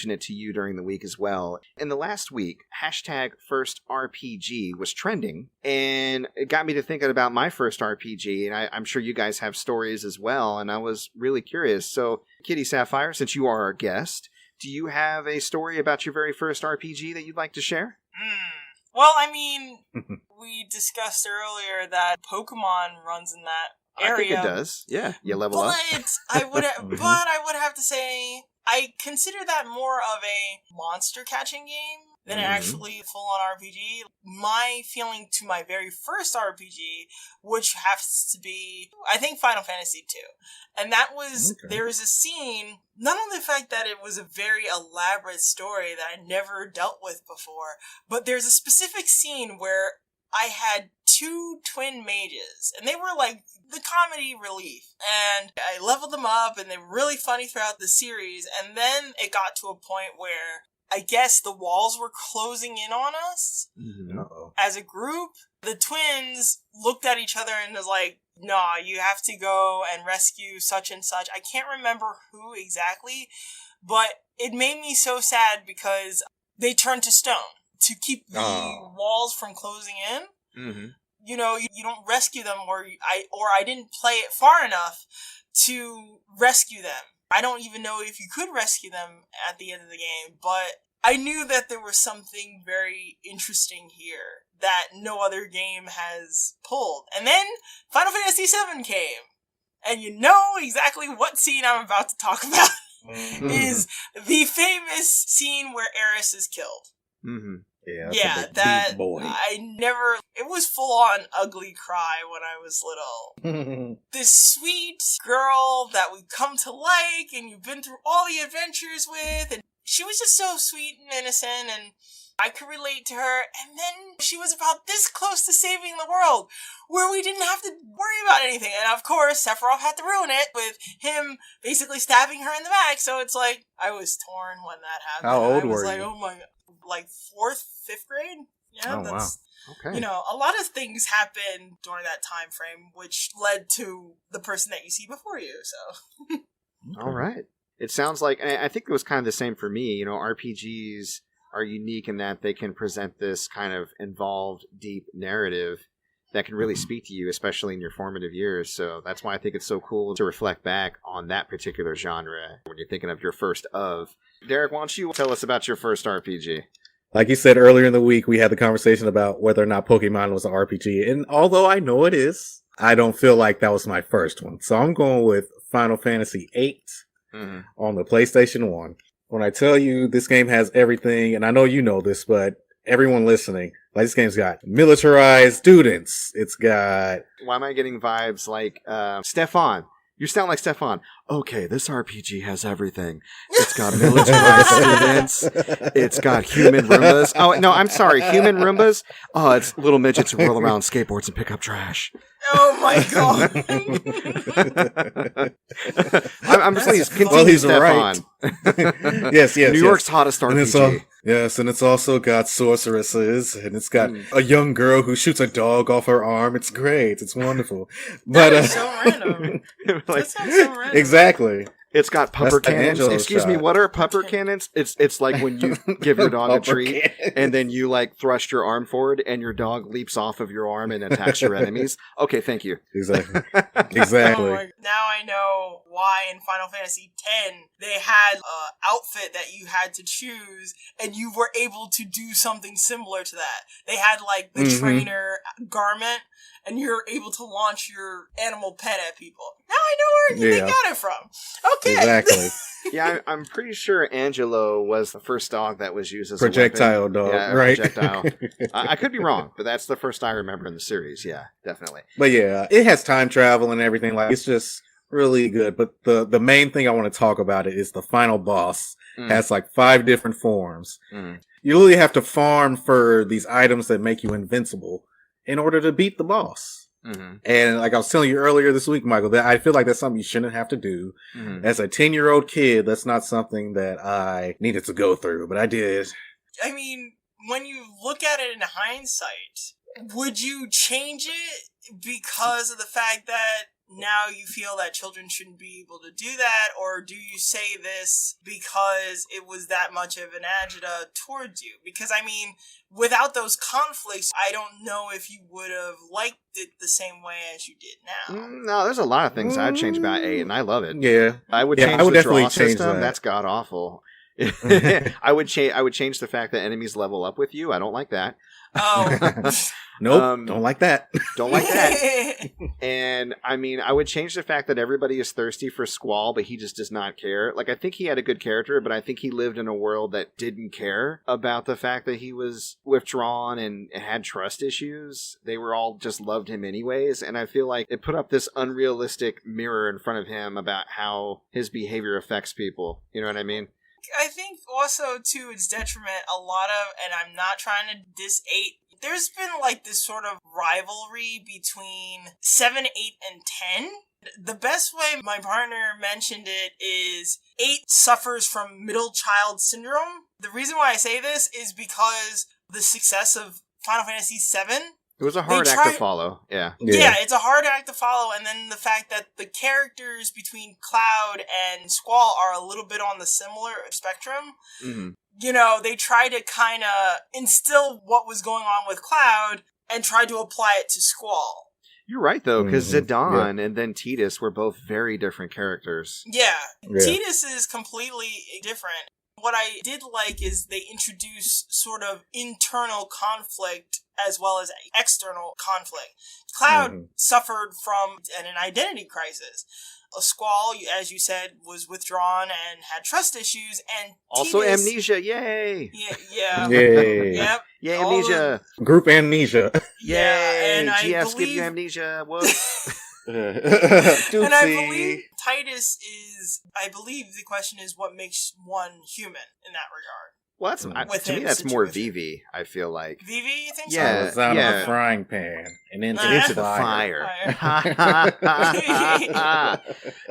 mention it to you during the week as well. In the last week, hashtag first RPG was trending, and it got me to thinking about my first RPG, and I'm sure you guys have stories as well, and I was really curious. So, Kitty Sapphire, since you are our guest, do you have a story about your very first RPG that you'd like to share? Well, I mean, we discussed earlier that Pokemon runs in that area. I think it does. Yeah, you level up. I would have to say I consider that more of a monster catching game than actually full on RPG. My feeling to my very first RPG, which has to be, I think, Final Fantasy II. And that was, there was a scene, not only the fact that it was a very elaborate story that I never dealt with before, but there's a specific scene where I had two twin mages, and they were like the comedy relief, and I leveled them up, and they were really funny throughout the series, and then it got to a point where I guess the walls were closing in on us as a group. The twins looked at each other and was like, nah, you have to go and rescue such and such. I can't remember who exactly, but it made me so sad because they turned to stone to keep the walls from closing in. You know, you don't rescue them, or I didn't play it far enough to rescue them. I don't even know if you could rescue them at the end of the game, but I knew that there was something very interesting here that no other game has pulled. And then Final Fantasy VII came, and you know exactly what scene I'm about to talk about is the famous scene where Aeris is killed. Yeah, that boy. It was full on ugly cry when I was little. This sweet girl that we come to like, and you've been through all the adventures with, and she was just so sweet and innocent, and I could relate to her, and then she was about this close to saving the world, where we didn't have to worry about anything, and of course, Sephiroth had to ruin it with him basically stabbing her in the back, so it's like, I was torn when that happened. How old were you? I was like, oh my god. Like 4th, 5th grade? Yeah, wow. Okay. You know, a lot of things happened during that time frame, which led to the person that you see before you, so. All right. It sounds like, and I think it was kind of the same for me, you know, RPGs are unique in that they can present this kind of involved, deep narrative that can really speak to you, especially in your formative years. So that's why I think it's so cool to reflect back on that particular genre when you're thinking of your first of. Derrick, why don't you tell us about your first RPG? Like you said earlier in the week, we had the conversation about whether or not Pokemon was an RPG. And although I know it is, I don't feel like that was my first one. So I'm going with Final Fantasy VIII on the PlayStation 1. When I tell you this game has everything, and I know you know this, but everyone listening, like this game's got militarized students. It's got... Why am I getting vibes like Stefan? You sound like Stefan. Okay, this RPG has everything. It's got militarized students. It's got human Roombas. Oh, no, I'm sorry. Human Roombas? Oh, it's little midgets who roll around skateboards and pick up trash. Oh my god. I'm pleased. Continue, Stefan. Right. Yes. New York's hottest RPG. And it's also got sorceresses, and it's got a young girl who shoots a dog off her arm. It's great. It's wonderful. But that is so random. That sounds so random. Exactly. It's got pupper cannons. Excuse me, what are pupper cannons? It's like when you give your dog a treat and then you like thrust your arm forward and your dog leaps off of your arm and attacks your enemies. Okay, thank you. Exactly. Now I know why in Final Fantasy X they had an outfit that you had to choose and you were able to do something similar to that. They had like the trainer garment and you're able to launch your animal pet at people. Now I know where they got it from. Okay. Exactly. Yeah, I'm pretty sure Angelo was the first dog that was used as projectile a weapon. dog, yeah, right? Projectile. I could be wrong, but that's the first I remember in the series. Yeah, definitely. But yeah, it has time travel and everything. Like, it's just really good. But the main thing I want to talk about it is the final boss. Has like 5 different forms. You really have to farm for these items that make you invincible in order to beat the boss. And like I was telling you earlier this week, Michael, that I feel like that's something you shouldn't have to do. As a 10-year-old kid, that's not something that I needed to go through, but I did. I mean, when you look at it in hindsight, would you change it because of the fact that now you feel that children shouldn't be able to do that, or do you say this because it was that much of an agita towards you? Because, I mean, without those conflicts, I don't know if you would have liked it the same way as you did now. No, there's a lot of things I'd change about 8, and I love it. Yeah. I would Yeah, change I would the definitely draw change system. that. That's god awful. I would change the fact that enemies level up with you. I don't like that. Oh. Nope, don't like that. Don't like that. And I mean, I would change the fact that everybody is thirsty for Squall, but he just does not care. Like, I think he had a good character, but I think he lived in a world that didn't care about the fact that he was withdrawn and had trust issues. They were all just loved him anyways. And I feel like it put up this unrealistic mirror in front of him about how his behavior affects people. You know what I mean? I think also, to its detriment, a lot of, and I'm not trying to diss 8, there's been like this sort of rivalry between 7, 8, and 10. The best way my partner mentioned it is 8 suffers from middle child syndrome. The reason why I say this is because the success of Final Fantasy VII. It was a hard act to follow. Yeah, it's a hard act to follow, and then the fact that the characters between Cloud and Squall are a little bit on the similar spectrum. Mm-hmm. You know, they try to kind of instill what was going on with Cloud and try to apply it to Squall. You're right, though, because Zidane and then Tidus were both very different characters. Yeah, Tidus is completely different. What I did like is they introduce sort of internal conflict as well as external conflict. Cloud suffered from an identity crisis. A Squall, as you said, was withdrawn and had trust issues, and also Tidus, amnesia, yay! Yeah. Yay. Yep. Yay, amnesia! Group amnesia. Yay! And GFs I give you believe... amnesia, whoop! And I believe Tidus is... I believe the question is what makes one human in that regard. Well, that's, to me, that's more Vivi, I feel like. Vivi, you think so? Yeah. It's out of the frying pan and into the fire.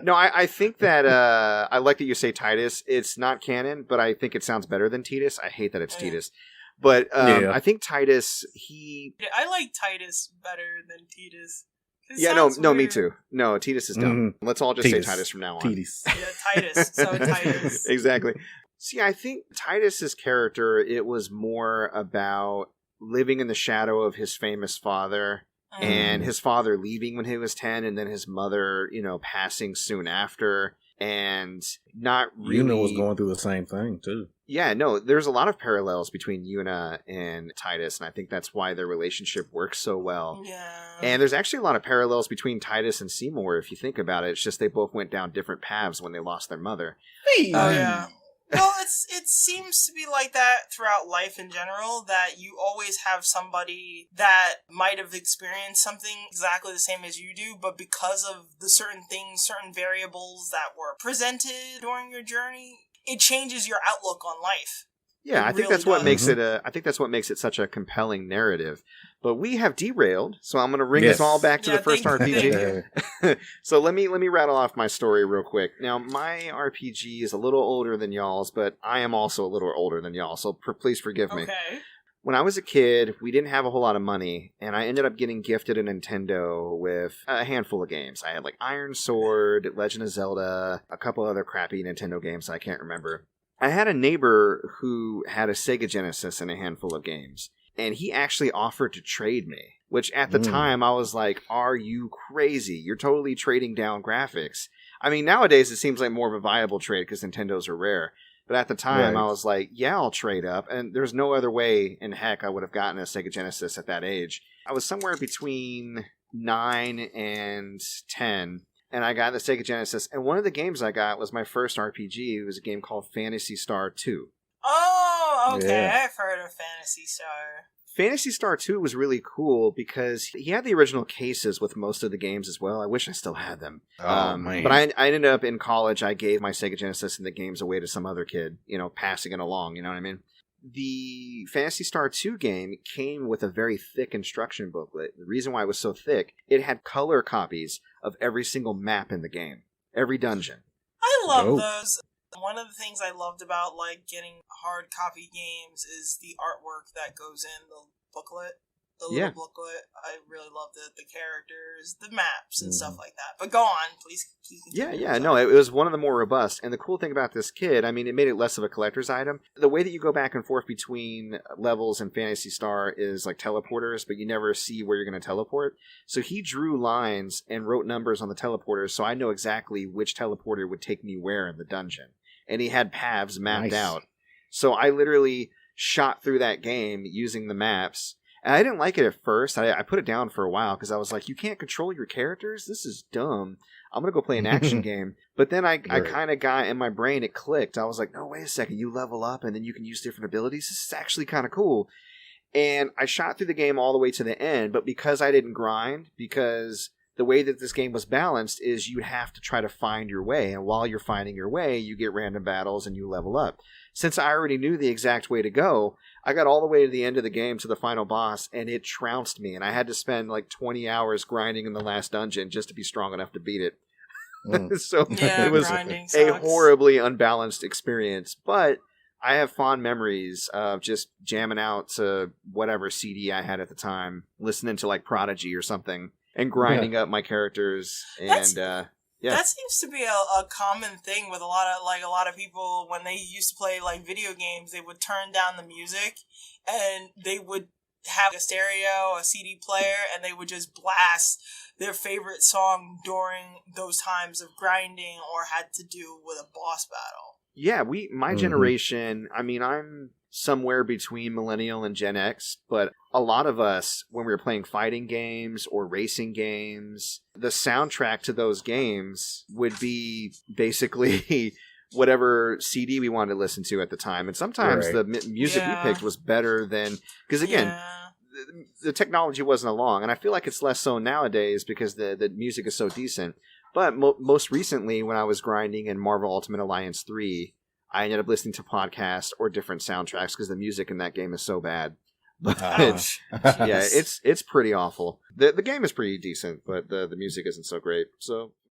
No, I think that, I like that you say Tidus. It's not canon, but I think it sounds better than Tidus. I hate that it's Tidus. But I think Tidus, I like Tidus better than Tidus. Yeah, no, me too. No, Tidus is dumb. Let's all just say Tidus from now on. Tidus. Yeah, Tidus. So Tidus. Exactly. See, I think Tidus's character, it was more about living in the shadow of his famous father and his father leaving when he was 10 and then his mother, passing soon after and not really... Yuna was going through the same thing, too. Yeah, no, there's a lot of parallels between Yuna and Tidus, and I think that's why their relationship works so well. Yeah. And there's actually a lot of parallels between Tidus and Seymour, if you think about it. It's just they both went down different paths when they lost their mother. Yeah. Well, it seems to be like that throughout life in general, that you always have somebody that might have experienced something exactly the same as you do, but because of the certain things, certain variables that were presented during your journey, it changes your outlook on life. Yeah, I think that's what makes it I think that's what makes it such a compelling narrative. But we have derailed, so I'm going to bring us all back to the first RPG. So let me rattle off my story real quick. Now, my RPG is a little older than y'all's, but I am also a little older than y'all, so please forgive me. Okay. When I was a kid, we didn't have a whole lot of money, and I ended up getting gifted a Nintendo with a handful of games. I had like Iron Sword, Legend of Zelda, a couple other crappy Nintendo games I can't remember. I had a neighbor who had a Sega Genesis and a handful of games, and he actually offered to trade me, which at the time I was like, are you crazy? You're totally trading down graphics. I mean, nowadays it seems like more of a viable trade because Nintendos are rare. But at the time I was like, yeah, I'll trade up. And there's no other way in heck I would have gotten a Sega Genesis at that age. I was somewhere between 9 and 10. And I got the Sega Genesis, and one of the games I got was my first RPG. It was a game called Phantasy Star 2. Oh, okay. Yeah. I've heard of Phantasy Star. Phantasy Star 2 was really cool because he had the original cases with most of the games as well. I wish I still had them. Man. But I ended up in college, I gave my Sega Genesis and the games away to some other kid, passing it along, you know what I mean? The Phantasy Star 2 game came with a very thick instruction booklet. The reason why it was so thick, it had color copies of every single map in the game. Every dungeon. I love those. One of the things I loved about getting hard copy games is the artwork that goes in the booklet. the little booklet. I really loved it. The characters, the maps, and stuff like that. But go on, please. Yeah. No, it was one of the more robust. And the cool thing about this kid, I mean, it made it less of a collector's item. The way that you go back and forth between levels in Phantasy Star is like teleporters, but you never see where you're going to teleport. So he drew lines and wrote numbers on the teleporters, so I know exactly which teleporter would take me where in the dungeon. And he had paths mapped out. So I literally shot through that game using the maps. And I didn't like it at first. I put it down for a while because I was like, you can't control your characters? This is dumb. I'm going to go play an action game. But then I kind of got in my brain, it clicked. I was like, no, wait a second. You level up and then you can use different abilities. This is actually kind of cool. And I shot through the game all the way to the end. But because I didn't grind, because the way that this game was balanced is you have to try to find your way. And while you're finding your way, you get random battles and you level up. Since I already knew the exact way to go, I got all the way to the end of the game to the final boss, and it trounced me. And I had to spend like 20 hours grinding in the last dungeon just to be strong enough to beat it. So it was a horribly unbalanced experience. But I have fond memories of just jamming out to whatever CD I had at the time, listening to like Prodigy or something, and grinding up my characters. And that seems to be a common thing with a lot of people when they used to play like video games. They would turn down the music and they would have a stereo, a CD player, and they would just blast their favorite song during those times of grinding or had to do with a boss battle. Yeah, my generation, I mean, I'm somewhere between Millennial and Gen X, but a lot of us, when we were playing fighting games or racing games, the soundtrack to those games would be basically whatever CD we wanted to listen to at the time. And sometimes the music we picked was better than... Because again, the technology wasn't along, and I feel like it's less so nowadays because the music is so decent. But most recently, when I was grinding in Marvel Ultimate Alliance 3, I ended up listening to podcasts or different soundtracks because the music in that game is so bad. But it's pretty awful. The game is pretty decent, but the music isn't so great. So